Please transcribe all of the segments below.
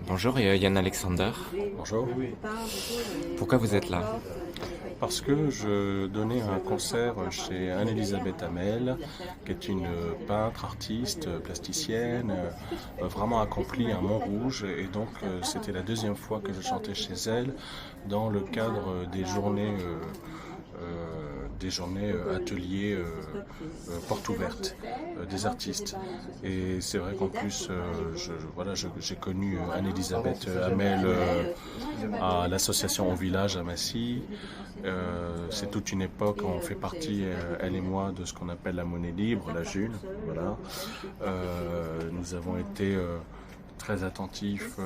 Bonjour, Yann Alexander. Bonjour. Pourquoi vous êtes là? Parce que je donnais un concert chez Anne-Elisabeth Hamel, qui est une peintre, artiste, plasticienne, vraiment accomplie à Montrouge. Et donc c'était la deuxième fois que je chantais chez elle dans le cadre des journées ateliers portes ouvertes des artistes. Et c'est vrai qu'en plus, j'ai connu Anne-Elisabeth Hamel à l'association Au Village à Massy. C'est toute une époque, on fait partie, elle et moi, de ce qu'on appelle la monnaie libre, la June. Voilà. Nous avons été très attentifs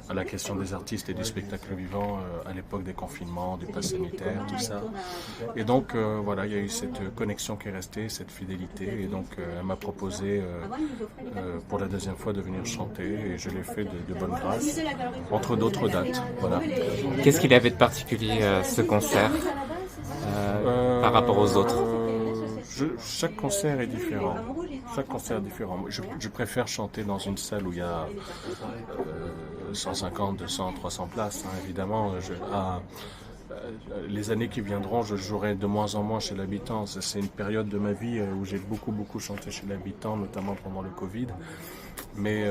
à la question des artistes et du spectacle vivant à l'époque des confinements, du pass sanitaire, tout ça. Et donc voilà, il y a eu cette connexion qui est restée, cette fidélité. Et donc elle m'a proposé pour la deuxième fois de venir chanter et je l'ai fait de bonne grâce, entre d'autres dates. Voilà. Qu'est-ce qu'il avait de particulier ce concert par rapport aux autres? Chaque concert est différent. Chaque concert est différent. Je préfère chanter dans une salle où il y a 150, 200, 300 places. Hein, évidemment, les années qui viendront, je jouerai de moins en moins chez l'habitant. C'est une période de ma vie où j'ai beaucoup chanté chez l'habitant, notamment pendant le Covid. Mais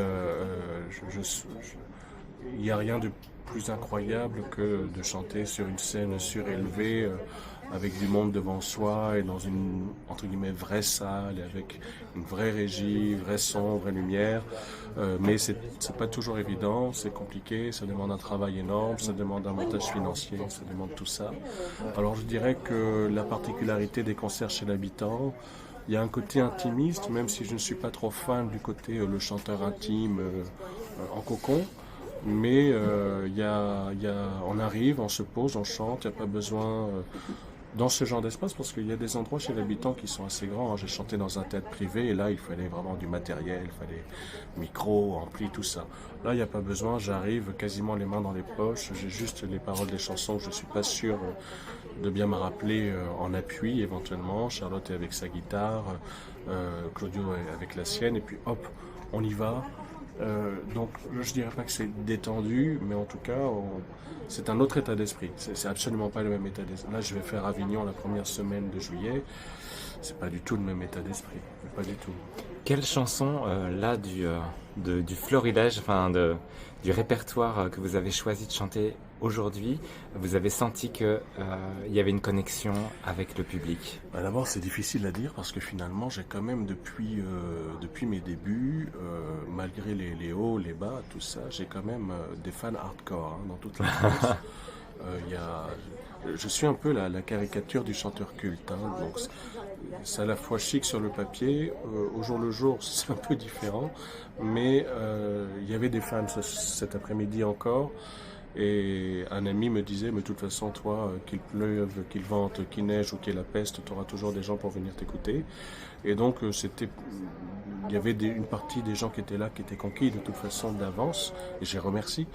il n'y a rien de plus incroyable que de chanter sur une scène surélevée avec du monde devant soi et dans une entre guillemets vraie salle et avec une vraie régie, vrai son, vraie lumière. Mais c'est pas toujours évident, c'est compliqué, ça demande un travail énorme, ça demande un montage financier, ça demande tout ça. Alors je dirais que la particularité des concerts chez l'habitant, il y a un côté intimiste, même si je ne suis pas trop fan du côté le chanteur intime en cocon. Mais on arrive, on se pose, on chante, il n'y a pas besoin dans ce genre d'espace parce qu'il y a des endroits chez l'habitant qui sont assez grands. Hein. J'ai chanté dans un théâtre privé et là il fallait vraiment du matériel, il fallait micro, ampli, tout ça. Là il n'y a pas besoin, j'arrive quasiment les mains dans les poches, j'ai juste les paroles des chansons que je ne suis pas sûr de bien me rappeler en appui éventuellement. Charlotte est avec sa guitare, Claudio est avec la sienne et puis hop, on y va. Donc je dirais pas que c'est détendu, mais en tout cas c'est un autre état d'esprit. C'est absolument pas le même état d'esprit. Là je vais faire Avignon la première semaine de juillet. C'est pas du tout le même état d'esprit, pas du tout. Quelle chanson là du florilège, du répertoire que vous avez choisi de chanter aujourd'hui, vous avez senti que il y avait une connexion avec le public? D'abord c'est difficile à dire parce que finalement j'ai quand même depuis mes débuts, malgré les hauts, les bas, tout ça, j'ai quand même des fans hardcore hein, dans toute la France. Je suis un peu la caricature du chanteur culte. Hein, donc c'est à la fois chic sur le papier, au jour le jour c'est un peu différent, mais il y avait des fans cet après-midi encore. Et un ami me disait, mais de toute façon, toi, qu'il pleuve, qu'il vente, qu'il neige ou qu'il y ait la peste, tu auras toujours des gens pour venir t'écouter. Et donc, il y avait une partie des gens qui étaient là, qui étaient conquis de toute façon d'avance, et je les remercie,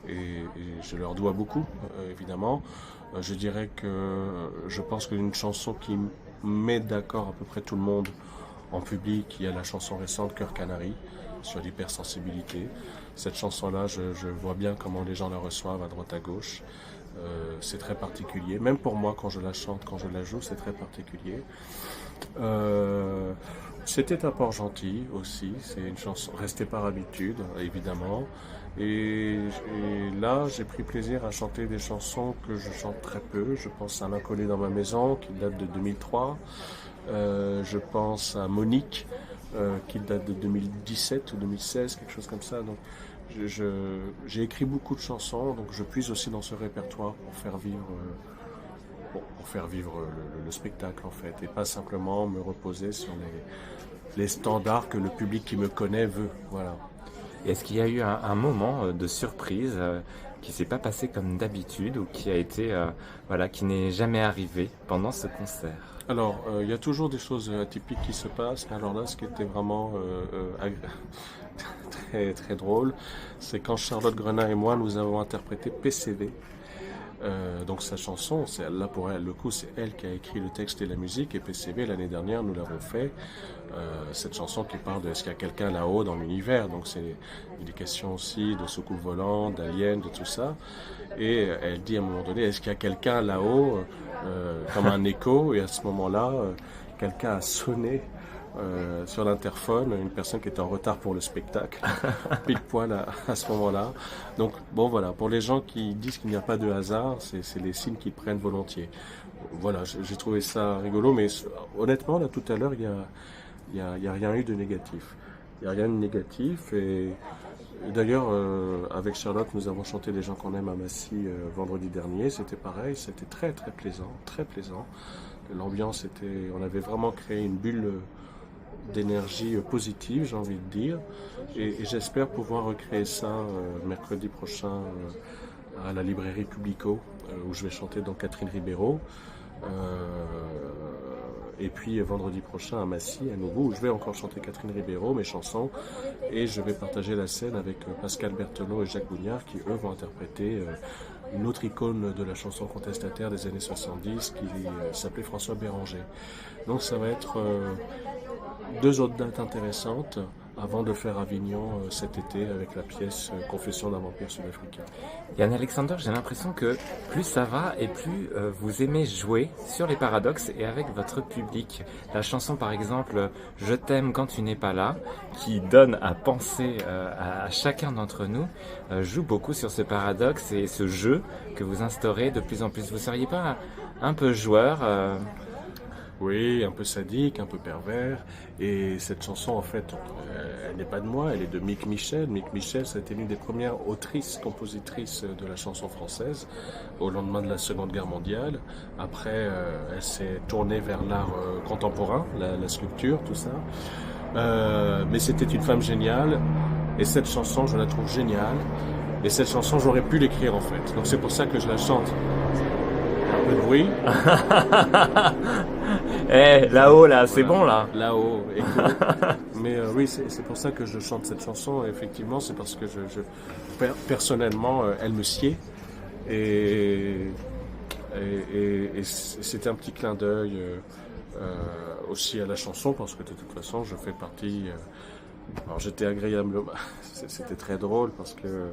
et je leur dois beaucoup, évidemment. Je dirais que je pense qu'une chanson qui met d'accord à peu près tout le monde en public, il y a la chanson récente Cœur Canari sur l'hypersensibilité. Cette chanson-là, je vois bien comment les gens la reçoivent à droite à gauche. C'est très particulier. Même pour moi, quand je la chante, quand je la joue, c'est très particulier. C'était un port gentil aussi. C'est une chanson restée par habitude, évidemment. Et là, j'ai pris plaisir à chanter des chansons que je chante très peu. Je pense à L'inconnu dans ma maison, qui date de 2003. Je pense à Monique, qui date de 2017 ou 2016, quelque chose comme ça. Donc, j'ai écrit beaucoup de chansons, donc je puise aussi dans ce répertoire pour faire vivre, le spectacle en fait, et pas simplement me reposer sur les standards que le public qui me connaît veut. Voilà. Est-ce qu'il y a eu un moment de surprise qui s'est pas passé comme d'habitude ou qui a été qui n'est jamais arrivé pendant ce concert? Alors, il y a toujours des choses atypiques qui se passent. Alors là, ce qui était vraiment très très drôle, c'est quand Charlotte Grenat et moi nous avons interprété PCV Donc sa chanson, là pour elle, le coup, c'est elle qui a écrit le texte et la musique. Et PCV, l'année dernière, nous l'avons fait. Cette chanson qui parle de est-ce qu'il y a quelqu'un là-haut dans l'univers. Donc c'est des questions aussi de soucoupe volante, d'aliens, de tout ça. Et elle dit à un moment donné, est-ce qu'il y a quelqu'un là-haut, comme un écho. Et à ce moment-là, quelqu'un a sonné sur l'interphone, une personne qui était en retard pour le spectacle, pile poil à ce moment-là. Donc bon voilà, pour les gens qui disent qu'il n'y a pas de hasard, c'est les signes qu'ils prennent volontiers. Voilà, j'ai trouvé ça rigolo, mais honnêtement, là tout à l'heure, il y a rien eu de négatif. Il n'y a rien de négatif et d'ailleurs, avec Charlotte, nous avons chanté Les gens qu'on aime à Massy vendredi dernier. C'était pareil, c'était très très plaisant, très plaisant. L'ambiance était, on avait vraiment créé une bulle d'énergie positive, j'ai envie de dire. Et j'espère pouvoir recréer ça mercredi prochain à la librairie Publico, où je vais chanter dans Catherine Ribeiro. Et puis vendredi prochain à Massy, à nouveau, où je vais encore chanter Catherine Ribeiro, mes chansons. Et je vais partager la scène avec Pascal Berthelot et Jacques Bougnard, qui eux vont interpréter une autre icône de la chanson contestataire des années 70, qui s'appelait François Béranger. Donc ça va être deux autres dates intéressantes avant de faire Avignon cet été avec la pièce Confession d'un vampire sud-africain. Yann Alexander, j'ai l'impression que plus ça va et plus vous aimez jouer sur les paradoxes et avec votre public. La chanson par exemple Je t'aime quand tu n'es pas là, qui donne à penser à chacun d'entre nous, joue beaucoup sur ce paradoxe et ce jeu que vous instaurez de plus en plus. Vous seriez pas un peu joueur Oui, un peu sadique, un peu pervers. Et cette chanson, en fait, elle n'est pas de moi, elle est de Mick Michel. Mick Michel, ça a été l'une des premières autrices, compositrices de la chanson française au lendemain de la Seconde Guerre mondiale. Après, elle s'est tournée vers l'art contemporain, la sculpture, tout ça. Mais c'était une femme géniale. Et cette chanson, je la trouve géniale. Et cette chanson, j'aurais pu l'écrire, en fait. Donc c'est pour ça que je la chante. Un peu de bruit. Là-haut, là, c'est Voilà. bon, là. Là-haut, écoute. Mais oui, c'est pour ça que je chante cette chanson. Effectivement, c'est parce que personnellement, elle me sied. Et c'était un petit clin d'œil aussi à la chanson, parce que de toute façon, je fais partie... alors j'étais agréable, c'était très drôle, parce que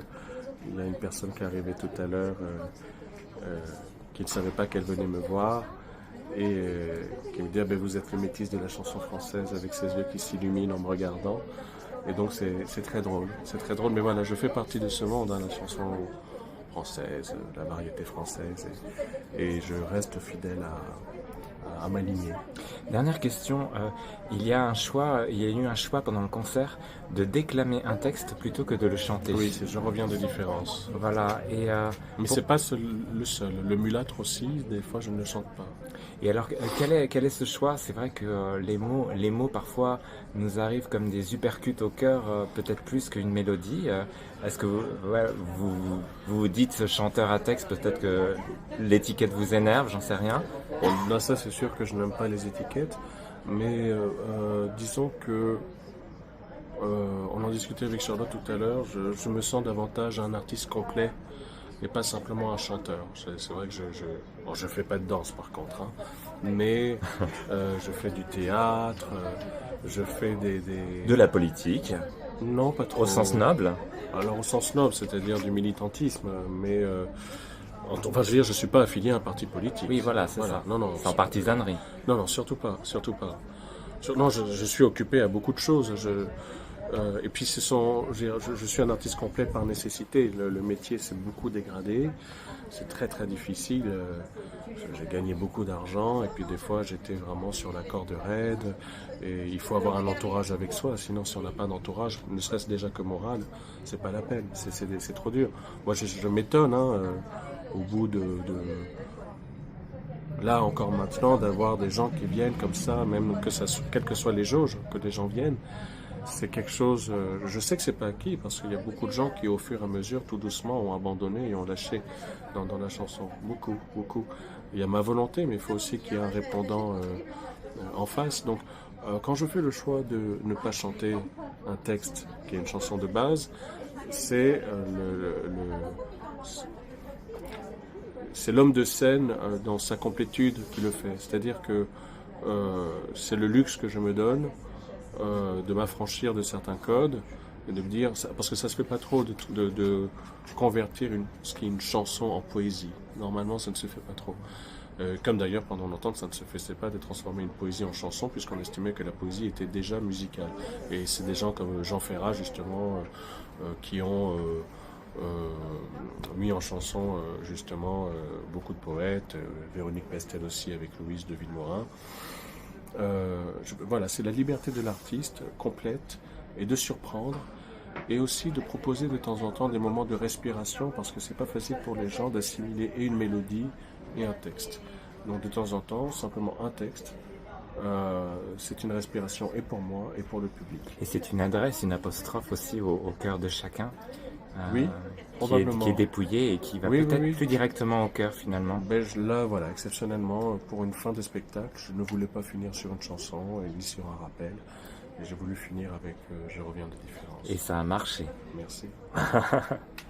il y a une personne qui est arrivée tout à l'heure qui ne savait pas qu'elle venait me voir. Et qui me dit vous êtes le métis de la chanson française, avec ses yeux qui s'illuminent en me regardant. Et donc c'est très drôle, mais voilà, je fais partie de ce monde, la chanson française, la variété française, et je reste fidèle à ma lignée. Dernière question, il y a eu un choix pendant le concert de déclamer un texte plutôt que de le chanter. Oui, je reviens de différence. Voilà. Mais c'est pas le seul. Le mulâtre aussi, des fois je ne le chante pas. Et alors, quel est ce choix? C'est vrai que les mots parfois nous arrivent comme des uppercuts au cœur, peut-être plus qu'une mélodie. Est-ce que vous dites chanteur à texte, peut-être que l'étiquette vous énerve, j'en sais rien. Là, ça c'est sûr que je n'aime pas les étiquettes, mais disons que on en discutait avec Charlotte tout à l'heure, je me sens davantage un artiste complet et pas simplement un chanteur. C'est vrai que je fais pas de danse par contre, hein, mais je fais du théâtre, je fais De la politique, Non, pas trop. au sens noble. Alors au sens noble, c'est-à-dire du militantisme, mais enfin je veux dire, je suis pas affilié à un parti politique. Oui, voilà, c'est ça. Non, Sans partisanerie. non, surtout pas. Non, je suis occupé à beaucoup de choses. Et puis je suis un artiste complet par nécessité. Le métier s'est beaucoup dégradé. C'est très très difficile. J'ai gagné beaucoup d'argent et puis des fois j'étais vraiment sur la corde raide. Et il faut avoir un entourage avec soi. Sinon, si on n'a pas d'entourage, ne serait-ce déjà que moral, c'est pas la peine. C'est trop dur. Moi, je m'étonne, au bout là encore maintenant, d'avoir des gens qui viennent comme ça, même quelles que soient les jauges, que des gens viennent. C'est quelque chose, je sais que c'est pas acquis parce qu'il y a beaucoup de gens qui au fur et à mesure, tout doucement, ont abandonné et ont lâché dans la chanson. Beaucoup. Il y a ma volonté, mais il faut aussi qu'il y ait un répondant en face. Donc quand je fais le choix de ne pas chanter un texte qui est une chanson de base, c'est c'est l'homme de scène dans sa complétude qui le fait. C'est-à-dire que c'est le luxe que je me donne de m'affranchir de certains codes et de me dire, parce que ça se fait pas trop de convertir ce qui est une chanson en poésie. Normalement, ça ne se fait pas trop. Comme d'ailleurs pendant longtemps ça ne se faisait pas de transformer une poésie en chanson puisqu'on estimait que la poésie était déjà musicale. Et c'est des gens comme Jean Ferrat justement qui ont mis en chanson justement beaucoup de poètes, Véronique Pestel aussi avec Louise de Villemorin. Voilà, c'est la liberté de l'artiste complète et de surprendre et aussi de proposer de temps en temps des moments de respiration parce que c'est pas facile pour les gens d'assimiler et une mélodie et un texte. Donc de temps en temps, simplement un texte, c'est une respiration et pour moi et pour le public. Et c'est une adresse, une apostrophe aussi au cœur de chacun, Oui, probablement. qui est dépouillé et qui va Oui, peut-être oui. plus directement au cœur finalement. Ben, là, voilà, exceptionnellement, pour une fin de spectacle, je ne voulais pas finir sur une chanson et ni sur un rappel. Et j'ai voulu finir avec Je reviens de différence. Et ça a marché. Merci.